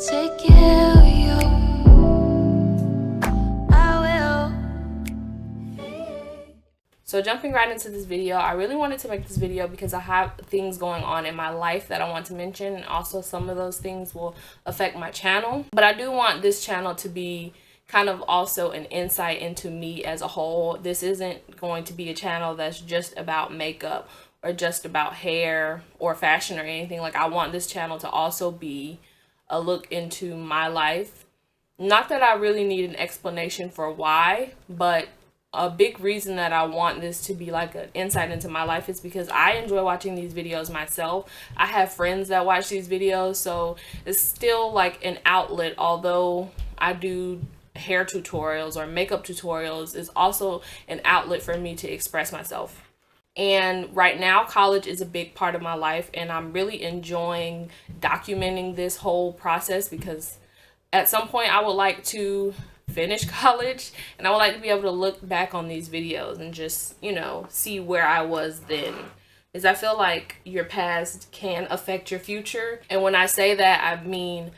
take care of you. I will. So jumping right into this video, I really wanted to make this video because I have things going on in my life that I want to mention, and also some of those things will affect my channel. But I do want this channel to be kind of also an insight into me as a whole. This isn't going to be a channel that's just about makeup or just about hair or fashion or anything. Like, I want this channel to also be a look into my life. Not that I really need an explanation for why, but a big reason that I want this to be like an insight into my life is because I enjoy watching these videos myself. I have friends that watch these videos, so it's still like an outlet. Although I do hair tutorials or makeup tutorials, is also an outlet for me to express myself. And right now, college is a big part of my life, and I'm really enjoying documenting this whole process because at some point I would like to finish college, and I would like to be able to look back on these videos and just, you know, see where I was then. Because I feel like your past can affect your future. And when I say that, I mean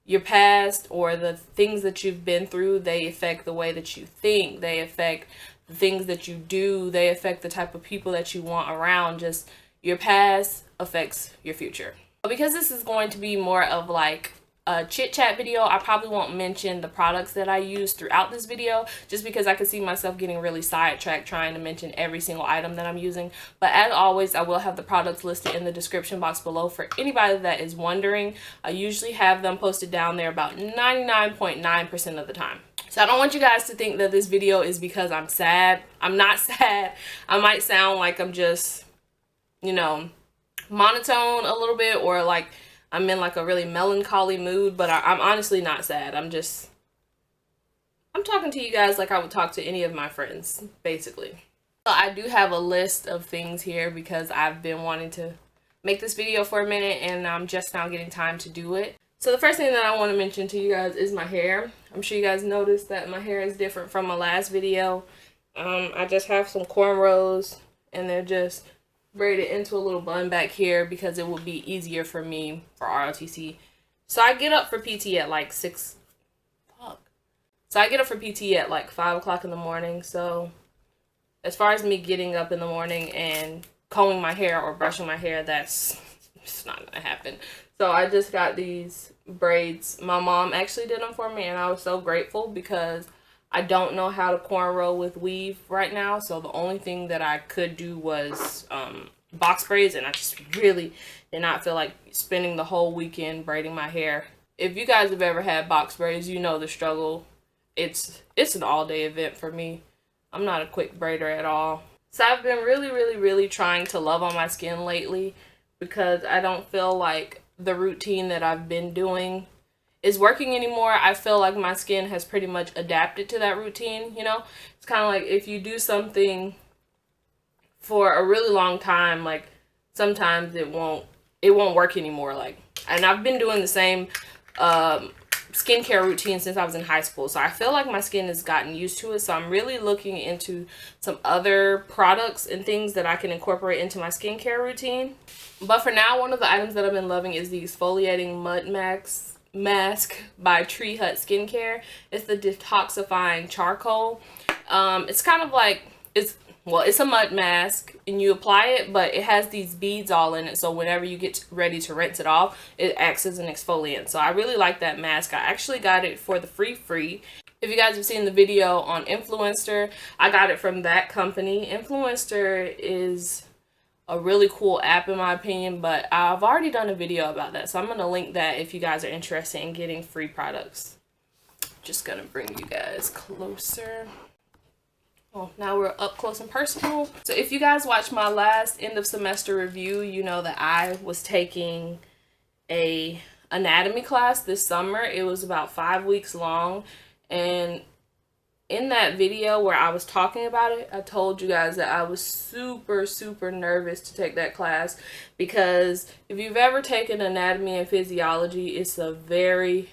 your past or the things that you've been through, they affect the way that you think. They affect the things that you do. They affect the type of people that you want around. Just your past affects your future. Because this is going to be more of like a chit chat video, I probably won't mention the products that I use throughout this video, just because I could see myself getting really sidetracked trying to mention every single item that I'm using. But as always, I will have the products listed in the description box below for anybody that is wondering. I usually have them posted down there about 99.9% of the time. So I don't want you guys to think that this video is because I'm sad. I'm not sad. I might sound like I'm just, you know, monotone a little bit, or like I'm in like a really melancholy mood, but I'm honestly not sad. I'm talking to you guys like I would talk to any of my friends, basically. So I do have a list of things here because I've been wanting to make this video for a minute, and I'm just now getting time to do it. So the first thing that I want to mention to you guys is my hair. I'm sure you guys noticed that my hair is different from my last video. I just have some cornrows, and they're just braided into a little bun back here because it would be easier for me for ROTC. So I get up for PT at like 6 o'clock. So I get up for PT at like 5 o'clock in the morning. So as far as me getting up in the morning and combing my hair or brushing my hair, it's not gonna happen. So I just got these braids. My mom actually did them for me, and I was so grateful because I don't know how to cornrow with weave right now, so the only thing that I could do was box braids, and I just really did not feel like spending the whole weekend braiding my hair. If you guys have ever had box braids, you know the struggle. It's an all-day event for me. I'm not a quick braider at all. So I've been really trying to love on my skin lately because I don't feel like the routine that I've been doing is working anymore. I feel like my skin has pretty much adapted to that routine, you know? It's kind of like if you do something for a really long time, like sometimes it won't work anymore. Like, and I've been doing the same skincare routine since I was in high school, so I feel like my skin has gotten used to it. So I'm really looking into some other products and things that I can incorporate into my skincare routine. But for now, one of the items that I've been loving is the exfoliating mud mask by Tree Hut Skincare. It's the detoxifying charcoal. It's kind of like, it's a mud mask, and you apply it, but it has these beads all in it, so whenever you get ready to rinse it off, it acts as an exfoliant. So I really like that mask. I actually got it for the free. If you guys have seen the video on Influencer, I got it from that company. Influencer is a really cool app in my opinion, but I've already done a video about that, so I'm going to link that if you guys are interested in getting free products. Just going to bring you guys closer. Oh, now we're up close and personal. So if you guys watched my last end of semester review, you know that I was taking a anatomy class this summer. It was about 5 weeks long, and in that video where I was talking about it, I told you guys that I was super nervous to take that class, because if you've ever taken anatomy and physiology, it's a very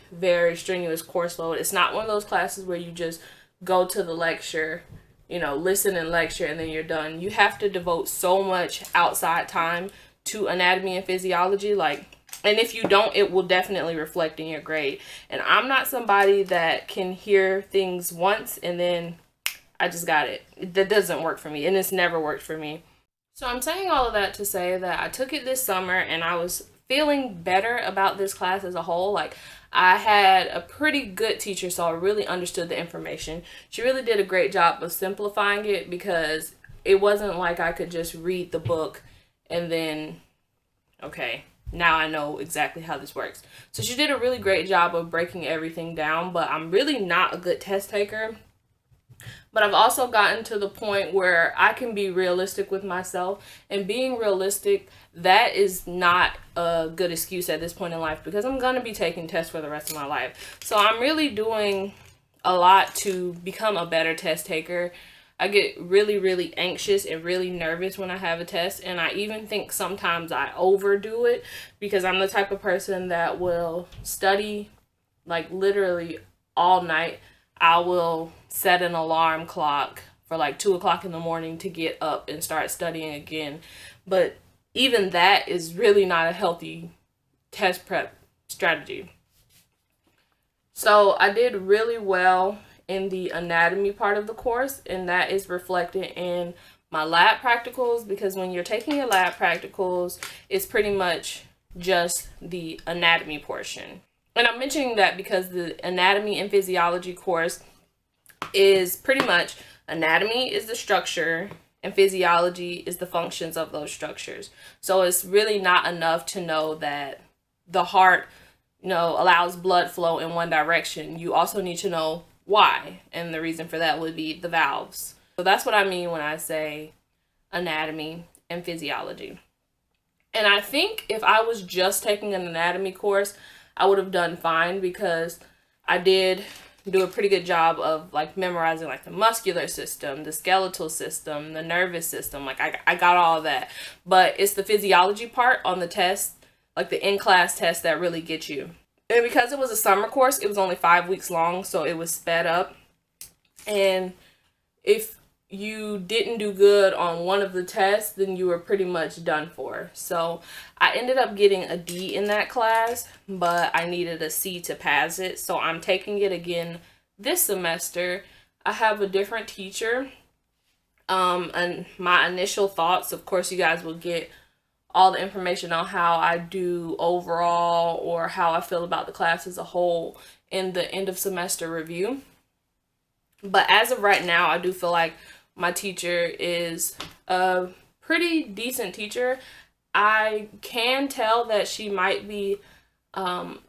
strenuous course load. It's not one of those classes where you just go to the lecture, you know, listen and lecture, and then you're done. You have to devote so much outside time to anatomy and physiology. Like, And if you don't, it will definitely reflect in your grade. And I'm not somebody that can hear things once and then I just got it. That doesn't work for me, and it's never worked for me. So I'm saying all of that to say that I took it this summer and I was feeling better about this class as a whole. Like, I had a pretty good teacher, so I really understood the information. She really did a great job of simplifying it, because it wasn't like I could just read the book and then, okay, now I know exactly how this works. So she did a really great job of breaking everything down, but I'm really not a good test taker. But I've also gotten to the point where I can be realistic with myself, and being realistic, that is not a good excuse at this point in life, because I'm going to be taking tests for the rest of my life. So I'm really doing a lot to become a better test taker. I get really, really anxious and really nervous when I have a test, and I even think sometimes I overdo it, because I'm the type of person that will study like literally all night. I will set an alarm clock for like 2 o'clock in the morning to get up and start studying again. But even that is really not a healthy test prep strategy. So I did really well in the anatomy part of the course, and that is reflected in my lab practicals, because when you're taking your lab practicals, it's pretty much just the anatomy portion. And I'm mentioning that because the anatomy and physiology course is pretty much anatomy is the structure and physiology is the functions of those structures. So it's really not enough to know that the heart, allows blood flow in one direction. You also need to know why, and the reason for that would be the valves. So that's what I mean when I say anatomy and physiology. And I think if I was just taking an anatomy course, I would have done fine, because I did do a pretty good job of like memorizing like the muscular system, the skeletal system, the nervous system. Like I got all of that. But it's the physiology part on the test, like the in-class test, that really gets you. And because it was a summer course, it was only 5 weeks long, so it was sped up. And if you didn't do good on one of the tests, then you were pretty much done for. So I ended up getting a D in that class, but I needed a C to pass it. So I'm taking it again this semester. I have a different teacher. And my initial thoughts, of course, you guys will get all the information on how I do overall or how I feel about the class as a whole in the end of semester review. But as of right now, I do feel like my teacher is a pretty decent teacher. I can tell that she might be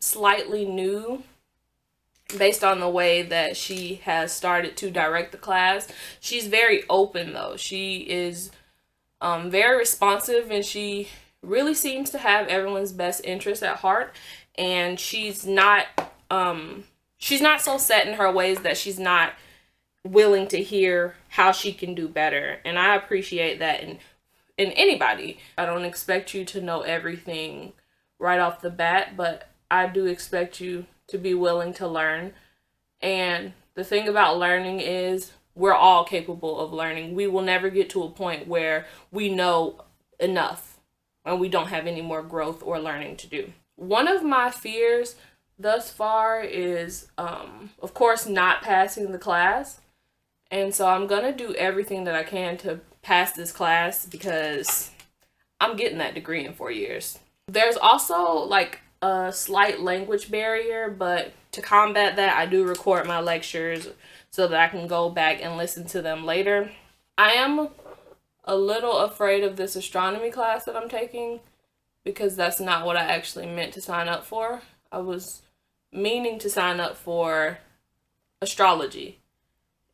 slightly new based on the way that she has started to direct the class. She's very open though. She is very responsive, and she really seems to have everyone's best interest at heart. And she's not so set in her ways that she's not willing to hear how she can do better. And I appreciate that in anybody. I don't expect you to know everything right off the bat, but I do expect you to be willing to learn. And the thing about learning is we're all capable of learning. We will never get to a point where we know enough and we don't have any more growth or learning to do. One of my fears thus far is, of course, not passing the class. And so I'm going to do everything that I can to pass this class, because I'm getting that degree in 4 years. There's also like a slight language barrier, but to combat that, I do record my lectures so that I can go back and listen to them later. I am a little afraid of this astronomy class that I'm taking, because that's not what I actually meant to sign up for. I was meaning to sign up for astrology.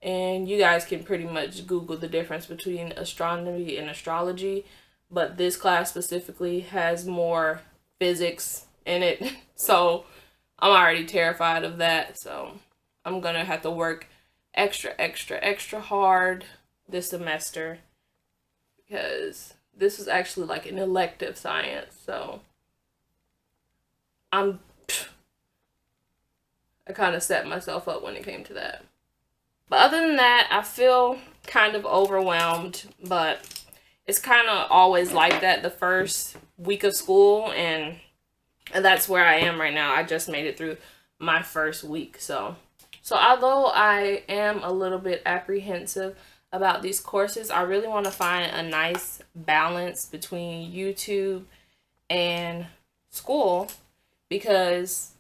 And you guys can pretty much Google the difference between astronomy and astrology, but this class specifically has more physics in it. So I'm already terrified of that. So I'm gonna have to work extra hard this semester, because this is actually like an elective science. So I kind of set myself up when it came to that. But other than that, I feel kind of overwhelmed, but it's kind of always like that the first week of school, and And that's where I am right now. I just made it through my first week. So although I am a little bit apprehensive about these courses, I really want to find a nice balance between YouTube and school, because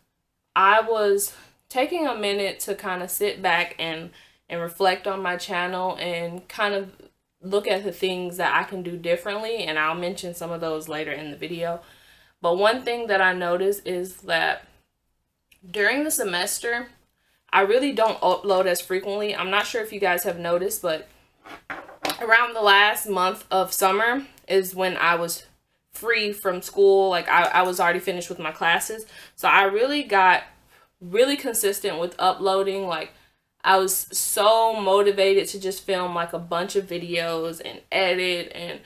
I was taking a minute to kind of sit back and reflect on my channel and kind of look at the things that I can do differently, and I'll mention some of those later in the video. But one thing that I noticed is that during the semester, I really don't upload as frequently. I'm not sure if you guys have noticed, but around the last month of summer is when I was free from school. Like I was already finished with my classes. So I really got really consistent with uploading. Like I was so motivated to just film like a bunch of videos and edit, and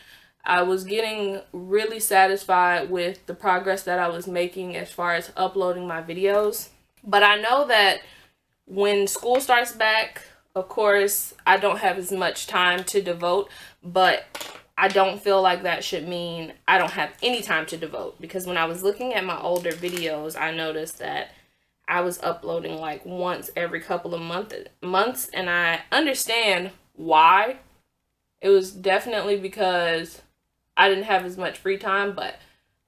I was getting really satisfied with the progress that I was making as far as uploading my videos. But I know that when school starts back, of course, I don't have as much time to devote, but I don't feel like that should mean I don't have any time to devote, because when I was looking at my older videos, I noticed that I was uploading like once every couple of months, and I understand why. It was definitely because I didn't have as much free time, but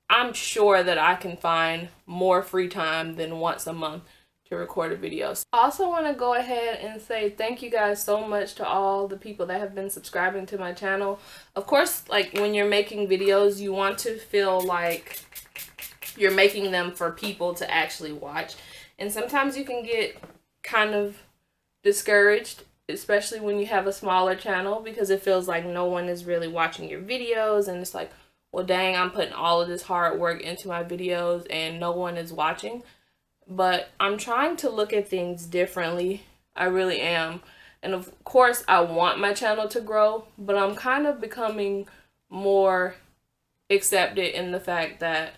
I'm sure that I can find more free time than once a month to record a video. I also want to go ahead and say thank you guys so much to all the people that have been subscribing to my channel. Of course, like when you're making videos, you want to feel like you're making them for people to actually watch. And sometimes you can get kind of discouraged, especially when you have a smaller channel, because it feels like no one is really watching your videos, and it's like, well, dang, I'm putting all of this hard work into my videos and no one is watching. But I'm trying to look at things differently. I really am. And of course, I want my channel to grow, but I'm kind of becoming more accepted in the fact that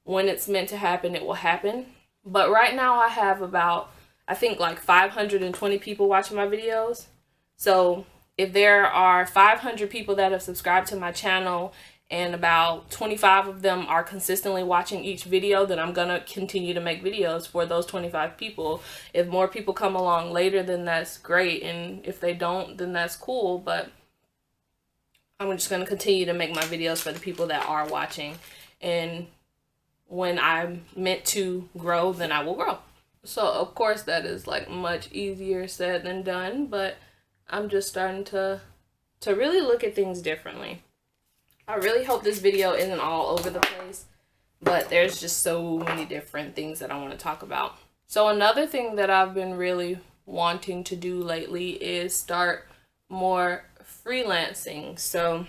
when it's meant to happen, it will happen. But right now I have about, I think like 520 people watching my videos. So if there are 500 people that have subscribed to my channel and about 25 of them are consistently watching each video, then I'm gonna continue to make videos for those 25 people. If more people come along later, then that's great, and if they don't, then that's cool. But I'm just gonna continue to make my videos for the people that are watching, and when I'm meant to grow, then I will grow. So of course that is like much easier said than done, but I'm just starting to really look at things differently. I really hope this video isn't all over the place, but there's just so many different things that I want to talk about. So another thing that I've been really wanting to do lately is start more freelancing. So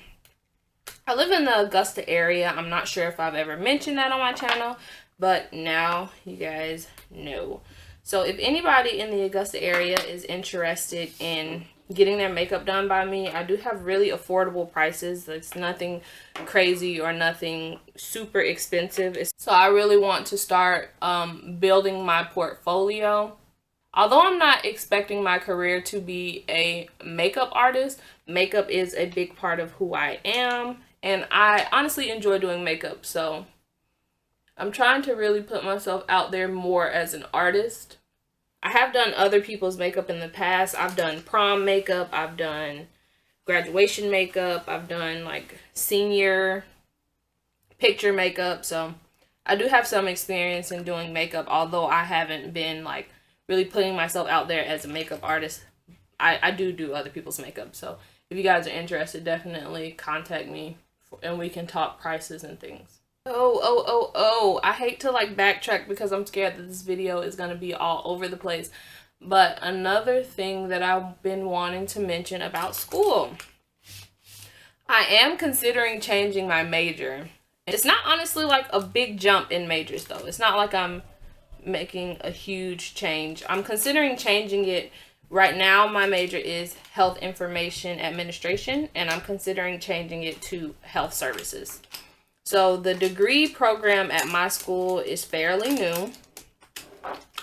I live in the Augusta area. I'm not sure if I've ever mentioned that on my channel, but now you guys know. So if anybody in the Augusta area is interested in getting their makeup done by me, I do have really affordable prices. It's nothing crazy or nothing super expensive. So I really want to start building my portfolio. Although I'm not expecting my career to be a makeup artist, makeup is a big part of who I am, and I honestly enjoy doing makeup. So I'm trying to really put myself out there more as an artist. I have done other people's makeup in the past. I've done prom makeup, I've done graduation makeup, I've done like senior picture makeup. So I do have some experience in doing makeup, although I haven't been like really putting myself out there as a makeup artist. I do other people's makeup. So if you guys are interested, definitely contact me and we can talk prices and things. I hate to like backtrack because I'm scared that this video is going to be all over the place. But another thing that I've been wanting to mention about school. I am considering changing my major. It's not honestly like a big jump in majors though. It's not like I'm making a huge change. I'm considering changing it. Right now my major is health information administration, and I'm considering changing it to health services. So the degree program at my school is fairly new,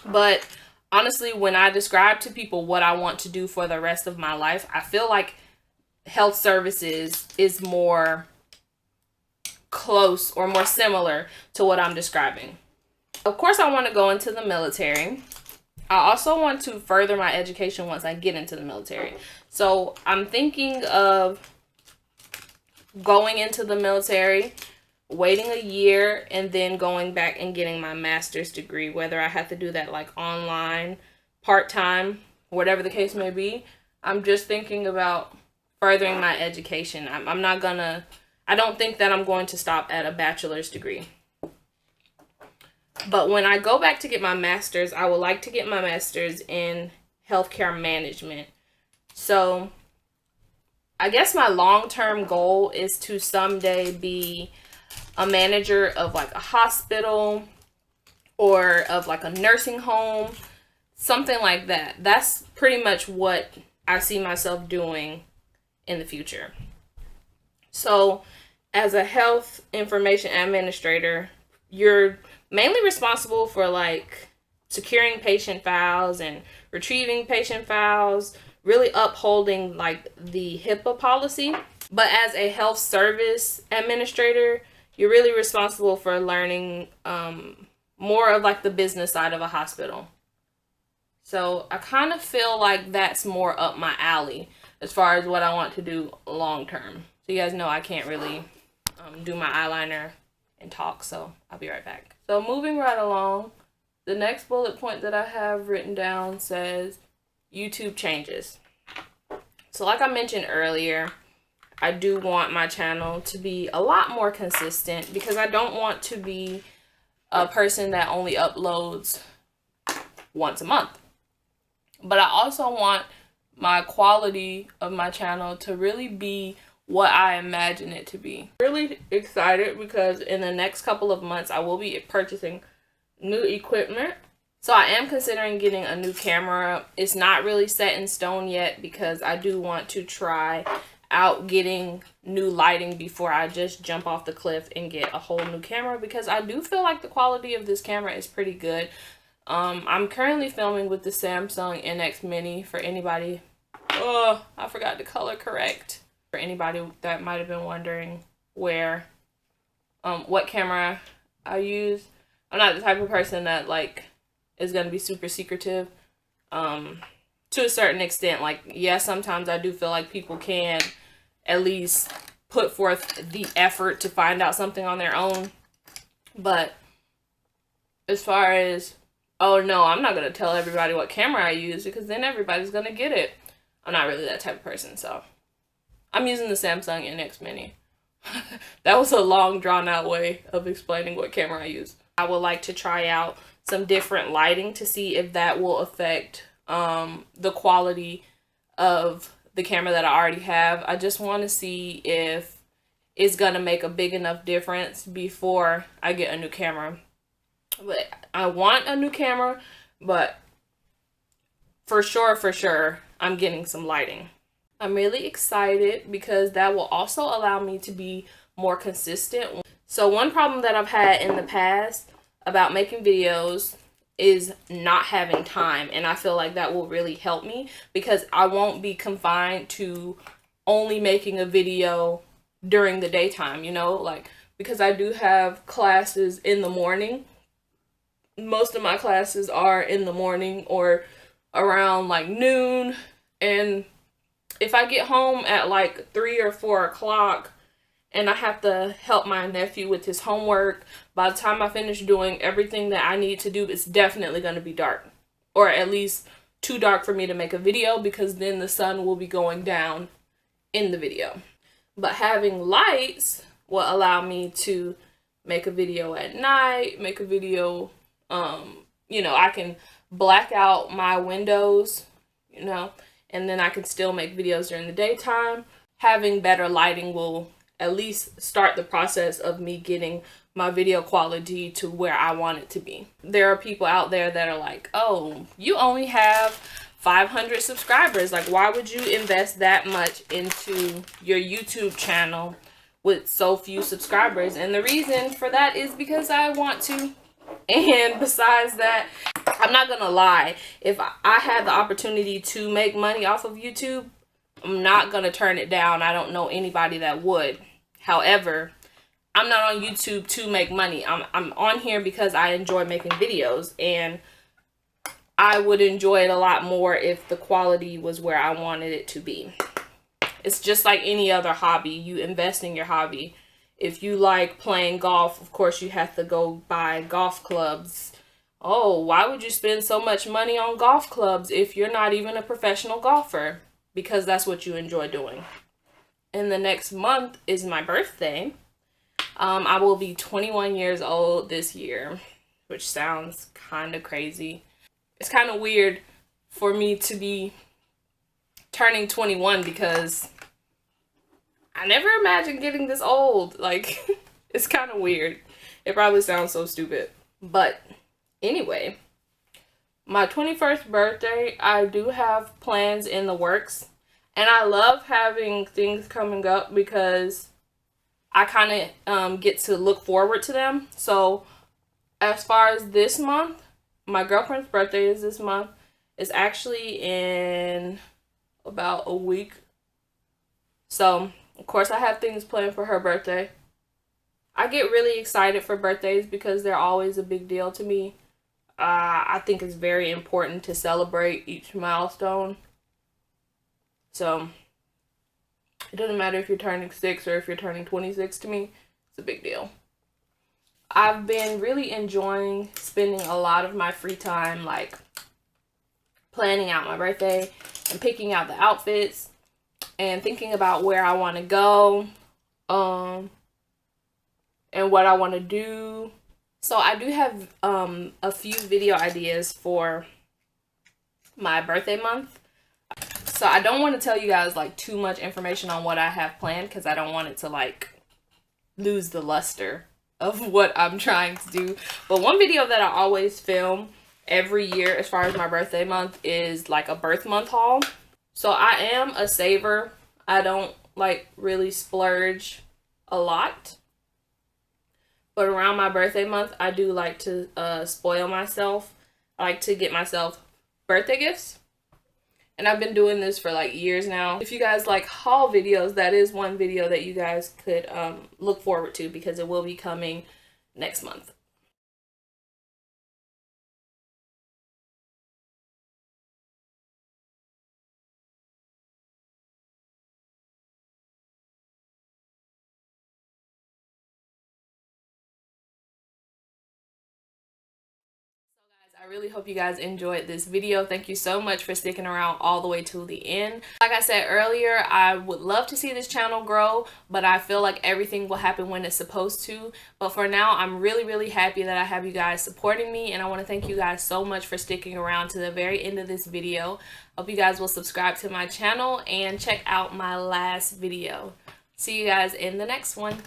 but honestly, when I describe to people what I want to do for the rest of my life, I feel like health services is more close or more similar to what I'm describing. Of course, I want to go into the military. I also want to further my education once I get into the military. So I'm thinking of going into the military, waiting a year, and then going back and getting my master's degree, whether I have to do that like online, part-time, whatever the case may be. I'm just thinking about furthering my education. I don't think that I'm going to stop at a bachelor's degree. But when I go back to get my master's, I would like to get my master's in healthcare management. So I guess my long-term goal is to someday be a manager of like a hospital or of like a nursing home, something like that. That's pretty much what I see myself doing in the future. So as a health information administrator, you're mainly responsible for like securing patient files and retrieving patient files, really upholding like the HIPAA policy. But as a health service administrator, you're really responsible for learning more of like the business side of a hospital. So I kind of feel like that's more up my alley as far as what I want to do long term. So you guys know I can't really do my eyeliner and talk, so I'll be right back. So moving right along, the next bullet point that I have written down says YouTube changes. So like I mentioned earlier, I do want my channel to be a lot more consistent because I don't want to be a person that only uploads once a month. But I also want my quality of my channel to really be what I imagine it to be. Really excited because in the next couple of months I will be purchasing new equipment. So I am considering getting a new camera. It's not really set in stone yet because I do want to try out getting new lighting before I just jump off the cliff and get a whole new camera, because I do feel like the quality of this camera is pretty good. I'm currently filming with the Samsung NX Mini. For anybody, oh, I forgot to color correct. For anybody that might have been wondering where, what camera I use, I'm not the type of person that like is gonna be super secretive. To a certain extent, like, yeah, sometimes I do feel like people can at least put forth the effort to find out something on their own. But as far as, oh no, I'm not gonna tell everybody what camera I use because then everybody's gonna get it. I'm not really that type of person, so I'm using the Samsung NX Mini. That was a long drawn out way of explaining what camera I use. I would like to try out some different lighting to see if that will affect the quality of the camera that I already have. I just want to see if it's gonna make a big enough difference before I get a new camera. But I want a new camera, but for sure I'm getting some lighting. I'm really excited because that will also allow me to be more consistent. So one problem that I've had in the past about making videos is not having time, and I feel like that will really help me because I won't be confined to only making a video during the daytime, you know, like, because I do have classes in the morning. Most of my classes are in the morning or around like noon, and if I get home at like 3 or 4 o'clock and I have to help my nephew with his homework, by the time I finish doing everything that I need to do, it's definitely going to be dark. Or at least too dark for me to make a video, because then the sun will be going down in the video. But having lights will allow me to make a video at night, make a video, you know, I can black out my windows, you know, and then I can still make videos during the daytime. Having better lighting will at least start the process of me getting my video quality to where I want it to be. There are people out there that are like, oh, you only have 500 subscribers. Like, why would you invest that much into your YouTube channel with so few subscribers? And the reason for that is because I want to. And besides that, I'm not gonna lie, if I had the opportunity to make money off of YouTube, I'm not gonna turn it down. I don't know anybody that would. However, I'm not on YouTube to make money. I'm on here because I enjoy making videos, and I would enjoy it a lot more if the quality was where I wanted it to be. It's just like any other hobby. You invest in your hobby. If you like playing golf, of course you have to go buy golf clubs. Oh, why would you spend so much money on golf clubs if you're not even a professional golfer? Because that's what you enjoy doing. And the next month is my birthday. I will be 21 years old this year, which sounds kind of crazy. It's kind of weird for me to be turning 21 because I never imagined getting this old. Like, it's kind of weird. It probably sounds so stupid. But anyway, my 21st birthday, I do have plans in the works. And I love having things coming up because I kind of get to look forward to them. So as far as this month, my girlfriend's birthday is this month. It's actually in about a week. So of course I have things planned for her birthday. I get really excited for birthdays because they're always a big deal to me. I think it's very important to celebrate each milestone. So it doesn't matter if you're turning 6 or if you're turning 26 to me. It's a big deal. I've been really enjoying spending a lot of my free time like planning out my birthday and picking out the outfits and thinking about where I want to go and what I want to do. So I do have a few video ideas for my birthday month. So I don't want to tell you guys like too much information on what I have planned because I don't want it to like lose the luster of what I'm trying to do. But one video that I always film every year as far as my birthday month is like a birth month haul. So I am a saver. I don't like really splurge a lot. But around my birthday month, I do like to spoil myself. I like to get myself birthday gifts. And I've been doing this for like years now. If you guys like haul videos, that is one video that you guys could look forward to because it will be coming next month. I really hope you guys enjoyed this video. Thank you so much for sticking around all the way to the end. Like I said earlier, I would love to see this channel grow, but I feel like everything will happen when it's supposed to. But for now, I'm really happy that I have you guys supporting me, and I want to thank you guys so much for sticking around to the very end of this video. Hope you guys will subscribe to my channel and check out my last video. See you guys in the next one.